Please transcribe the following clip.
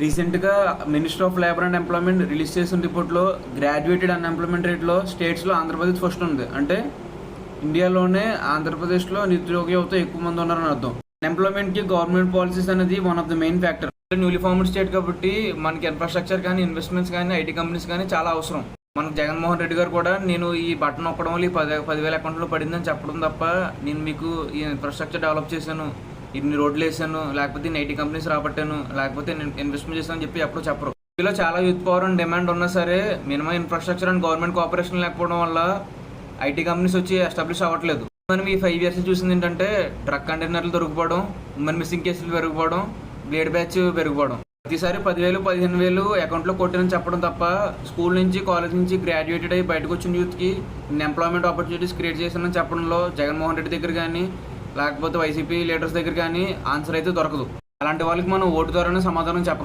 రీసెంట్గా minister of labour and employment release చేసిన రిపోర్ట్లో గ్రాడ్యుయేటెడ్ అన్ఎంప్లాయ్మెంట్ రేట్లో స్టేట్స్లో ఆంధ్రప్రదేశ్ ఫస్ట్ ఉంది. అంటే ఇండియాలోనే ఆంధ్రప్రదేశ్లో నిరుద్యోగ యువత ఎక్కువ మంది ఉన్నారని అర్థం. ఎంప్లాయ్మెంట్కి గవర్నమెంట్ పాలసీస్ అనేది one of the main factor. Newly formed state కాబట్టి మనకి ఇన్ఫ్రాస్ట్రక్చర్ కానీ, ఇన్వెస్ట్మెంట్స్ కానీ, ఐటీ కంపెనీస్ కానీ చాలా అవసరం. మనకు జగన్మోహన్ రెడ్డి గారు కూడా నేను ఈ బటన్ నొక్కడం వల్ల ఈ 10,000 అకౌంట్లో పడిందని చెప్పడం తప్ప నేను మీకు ఈ ఇన్ఫ్రాస్ట్రక్చర్ డెవలప్ చేశాను, ఇన్ని రోడ్లు వేసాను, లేకపోతే నేను ఐటీ కంపెనీస్ రాబట్టాను, లేకపోతే నేను ఇన్వెస్ట్మెంట్ చేశాను అని చెప్పి ఎప్పుడు చెప్పరు. ఇందులో చాలా యూత్ పవర్ అండ్ డిమాండ్ ఉన్నా సరే minimum infrastructure and government cooperation లేకపోవడం వల్ల ఐటీ కంపెనీస్ వచ్చి ఎస్టాబ్లిష్ అవ్వట్లేదు. మనం ఈ 5 years చూసింది ఏంటంటే డ్రగ్ కంటైనర్లు దొరికిపోవడం, ఉమెన్ మిస్సింగ్ కేసులు పెరిగిపోవడం, బ్లేడ్ బ్యాచ్ పెరిగిపోవడం. ప్రతిసారి 10,000 15,000 అకౌంట్లో కొట్టినని చెప్పడం తప్ప స్కూల్ నుంచి కాలేజ్ నుంచి గ్రాడ్యుయేటెడ్ అయ్యి బయటకు వచ్చిన యూత్కి ఎంప్లాయ్మెంట్ ఆపర్చునిటీస్ క్రియేట్ చేశానని చెప్పడంలో జగన్మోహన్ రెడ్డి దగ్గర కానీ లేకపోతే వైసీపీ లీడర్స్ దగ్గర కానీ ఆన్సర్ అయితే దొరకదు. అలాంటి వాళ్ళకి మనం ఓటు ద్వారానే సమాధానం చెప్పాలి.